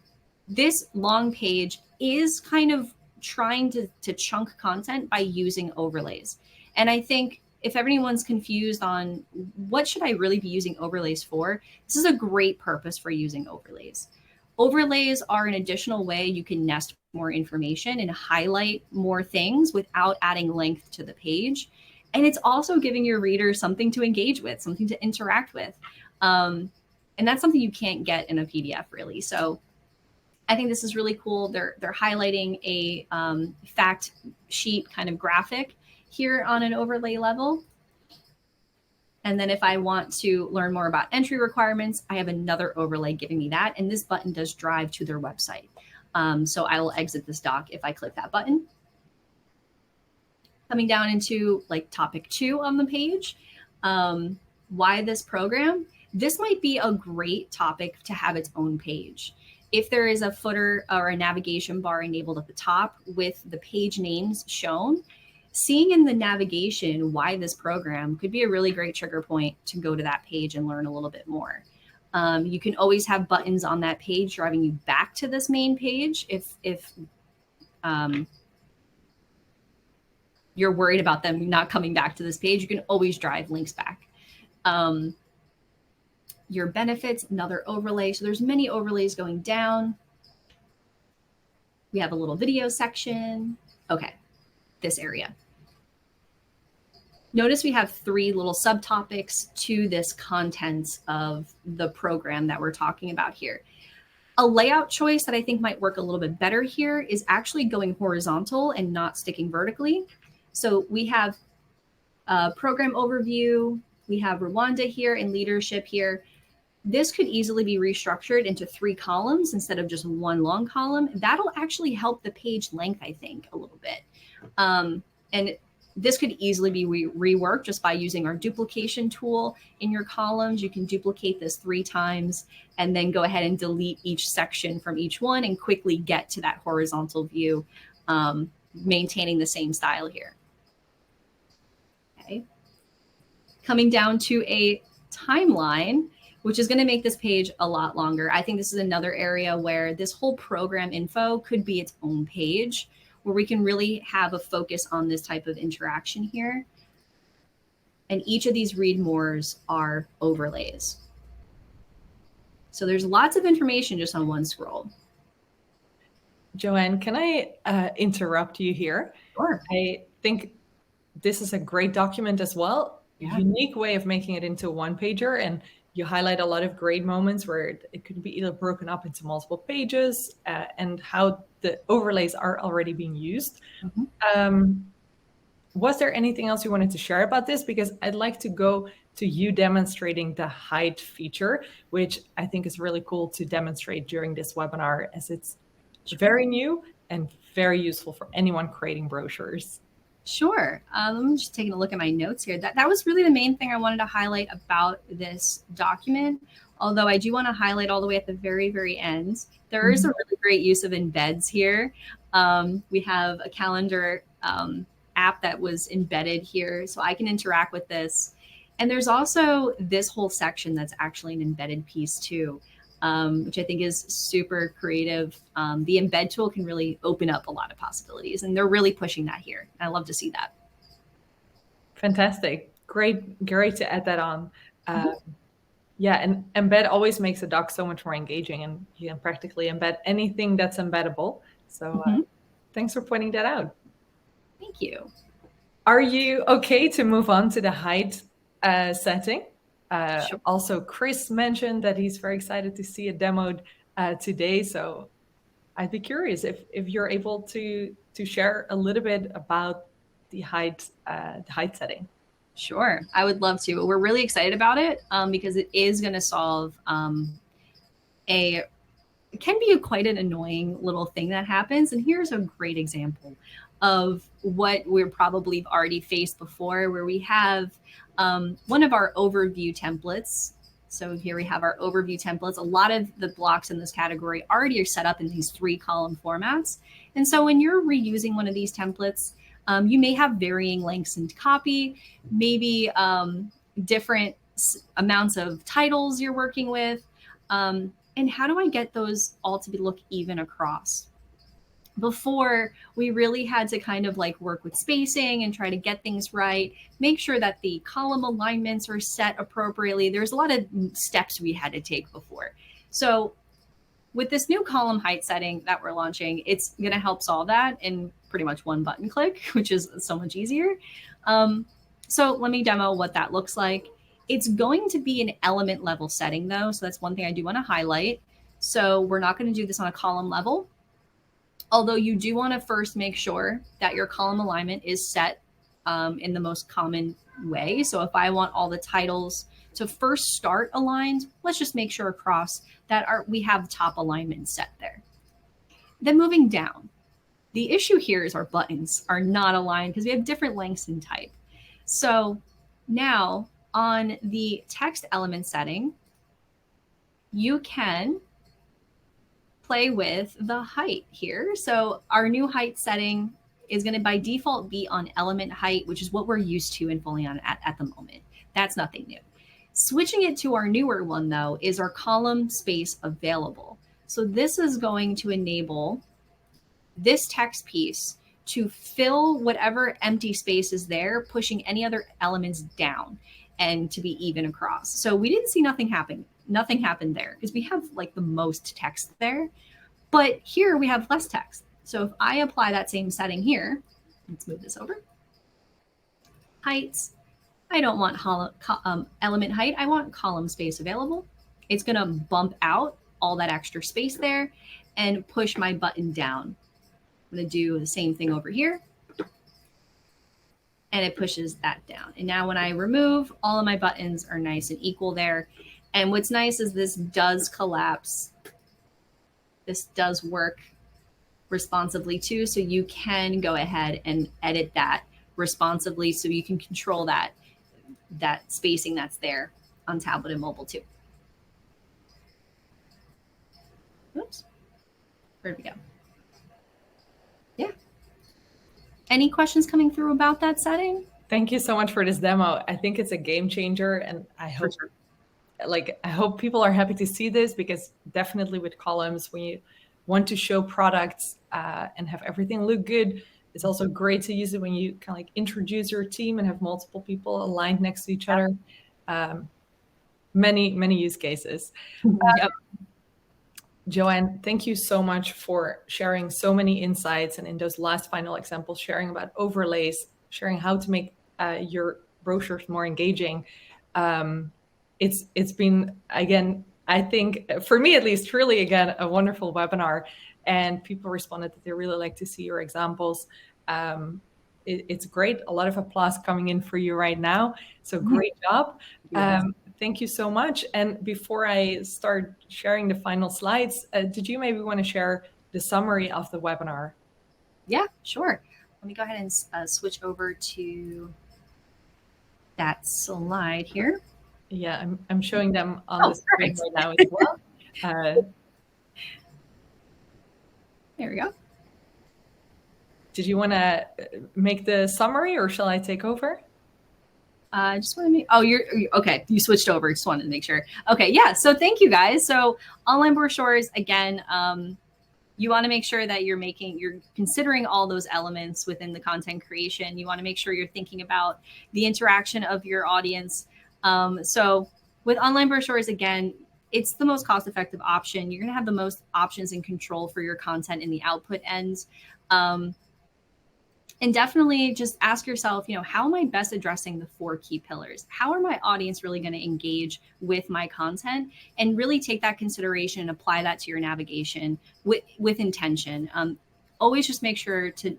This long page is kind of trying to chunk content by using overlays. And I think if anyone's confused on what should I really be using overlays for, this is a great purpose for using overlays. Overlays are an additional way you can nest more information and highlight more things without adding length to the page. And it's also giving your reader something to engage with, something to interact with. And that's something you can't get in a PDF really. So I think this is really cool. They're highlighting a fact sheet kind of graphic here on an overlay level. And then if I want to learn more about entry requirements, I have another overlay giving me that. And this button does drive to their website. So I will exit this doc if I click that button. Coming down into like topic 2 on the page, why this program? This might be a great topic to have its own page. If there is a footer or a navigation bar enabled at the top with the page names shown, seeing in the navigation why this program could be a really great trigger point to go to that page and learn a little bit more. You can always have buttons on that page driving you back to this main page if you're worried about them not coming back to this page. You can always drive links back. Your benefits, another overlay. So there's many overlays going down. We have a little video section. Okay, this area. Notice we have 3 little subtopics to this content of the program that we're talking about here. A layout choice that I think might work a little bit better here is actually going horizontal and not sticking vertically. So we have a program overview. We have Rwanda here and leadership here. This could easily be restructured into 3 columns instead of just 1 long column. That'll actually help the page length, I think, a little bit. And this could easily be reworked just by using our duplication tool in your columns. You can duplicate this 3 times and then go ahead and delete each section from each one and quickly get to that horizontal view, maintaining the same style here. Okay. Coming down to a timeline, which is going to make this page a lot longer. I think this is another area where this whole program info could be its own page, where we can really have a focus on this type of interaction here. And each of these read mores are overlays. So there's lots of information just on one scroll. JoAnna, can I interrupt you here? Sure. I think this is a great document as well. Yeah. Unique way of making it into a one-pager, and you highlight a lot of great moments where it could be either broken up into multiple pages and how the overlays are already being used. Mm-hmm. Was there anything else you wanted to share about this? Because I'd like to go to you demonstrating the hide feature, which I think is really cool to demonstrate during this webinar, as it's very new and very useful for anyone creating brochures. Sure. I'm just taking a look at my notes here. That was really the main thing I wanted to highlight about this document. Although I do want to highlight all the way at the very, very end. There is a really great use of embeds here. We have a calendar app that was embedded here, so I can interact with this. And there's also this whole section that's actually an embedded piece too, which I think is super creative. The embed tool can really open up a lot of possibilities, and they're really pushing that here. I love to see that. Fantastic. Great to add that on. Yeah, and embed always makes a doc so much more engaging, and you can practically embed anything that's embeddable. So thanks for pointing that out. Thank you. Are you okay to move on to the hide setting? Sure. Also, Chris mentioned that he's very excited to see it demoed today. So I'd be curious if you're able to share a little bit about the hide setting. Sure, I would love to. We're really excited about it because it is going to solve it can be quite an annoying little thing that happens. And here's a great example of what we're probably already faced before, where we have one of our overview templates So here we have our overview templates. A lot of the blocks in this category already are set up in these 3-column formats. And so when you're reusing one of these templates, you may have varying lengths in copy, maybe different amounts of titles you're working with. And how do I get those all to look even across? Before, we really had to kind of like work with spacing and try to get things right, make sure that the column alignments are set appropriately. There's a lot of steps we had to take before. So with this new column height setting that we're launching, it's going to help solve that in pretty much one button click, which is so much easier. So let me demo what that looks like. It's going to be an element level setting though. So that's one thing I do want to highlight. So we're not going to do this on a column level. Although you do want to first make sure that your column alignment is set in the most common way. So if I want all the titles to first start aligned, let's just make sure across that we have top alignment set there. Then moving down, the issue here is our buttons are not aligned because we have different lengths in type. So now on the text element setting, you can play with the height here. So our new height setting is going to by default be on element height, which is what we're used to in Foleon at the moment. That's nothing new. Switching it to our newer one though is our column space available. So this is going to enable this text piece to fill whatever empty space is there, pushing any other elements down and to be even across. So we didn't see nothing happen. Nothing happened there because we have like the most text there, but here we have less text. So if I apply that same setting here, let's move this over. Heights, I don't want element height. I want column space available. It's going to bump out all that extra space there and push my button down. I'm going to do the same thing over here. And it pushes that down. And now when I remove, all of my buttons are nice and equal there. And what's nice is this does collapse. This does work responsively too. So you can go ahead and edit that responsively so you can control that spacing that's there on tablet and mobile too. Oops. Where'd we go? Yeah. Any questions coming through about that setting? Thank you so much for this demo. I think it's a game changer, and I hope I hope people are happy to see this, because definitely with columns, when you want to show products and have everything look good, it's also great to use it when you kind of like introduce your team and have multiple people aligned next to each other. Many use cases. Yep. JoAnna, thank you so much for sharing so many insights, and in those last final examples, sharing about overlays, sharing how to make your brochures more engaging. It's been, again, I think for me at least, really, again, a wonderful webinar, and people responded that they really like to see your examples. It's great. A lot of applause coming in for you right now. So great job. Thank you so much. And before I start sharing the final slides, did you maybe want to share the summary of the webinar? Yeah, sure. Let me go ahead and switch over to that slide here. Yeah, I'm showing them on the screen right now as well. There we go. Did you want to make the summary, or shall I take over? I just want to make, oh, you're okay. You switched over. Just wanted to make sure. Okay. Yeah. So thank you guys. So online brochures, again, you want to make sure that you're considering all those elements within the content creation. You want to make sure you're thinking about the interaction of your audience. So with online brochures, again, it's the most cost-effective option. You're going to have the most options and control for your content in the output end. And definitely just ask yourself, how am I best addressing the 4 key pillars? How are my audience really going to engage with my content? And really take that consideration and apply that to your navigation with intention. Always just make sure to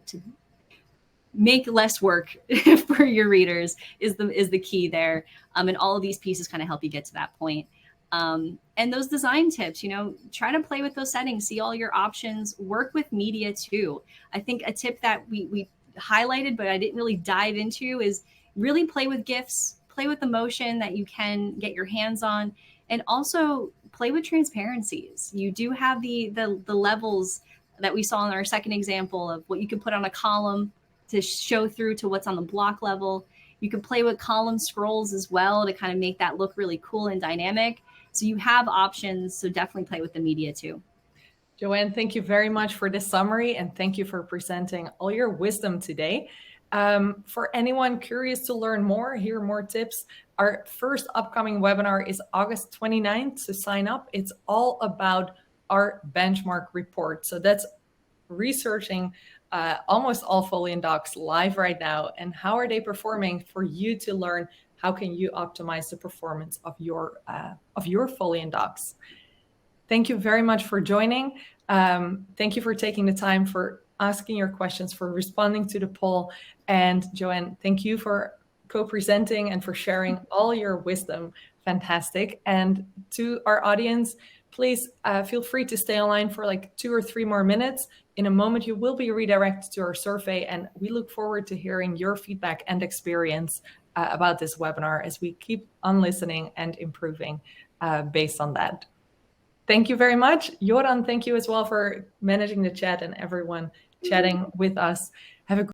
make less work for your readers is the key there. And all of these pieces kind of help you get to that point. And those design tips, try to play with those settings, see all your options, work with media too. I think a tip that we highlighted, but I didn't really dive into, is really play with GIFs, play with the motion that you can get your hands on, And also play with transparencies. You do have the levels that we saw in our second example of what you can put on a column to show through to what's on the block level. You can play with column scrolls as well to kind of make that look really cool and dynamic. So you have options. So definitely play with the media too. JoAnna, thank you very much for this summary, and thank you for presenting all your wisdom today. For anyone curious to learn more, hear more tips, our first upcoming webinar is August 29th, so sign up. It's all about our benchmark report. So that's researching almost all Foleon docs live right now, and how are they performing for you to learn how can you optimize the performance of your Foleon docs. Thank you very much for joining. Thank you for taking the time, for asking your questions, for responding to the poll. And JoAnna, thank you for co-presenting and for sharing all your wisdom. Fantastic. And to our audience, please feel free to stay online for like 2 or 3 more minutes. In a moment, you will be redirected to our survey, and we look forward to hearing your feedback and experience about this webinar as we keep on listening and improving based on that. Thank you very much. Joran, thank you as well for managing the chat and everyone chatting with us. Have a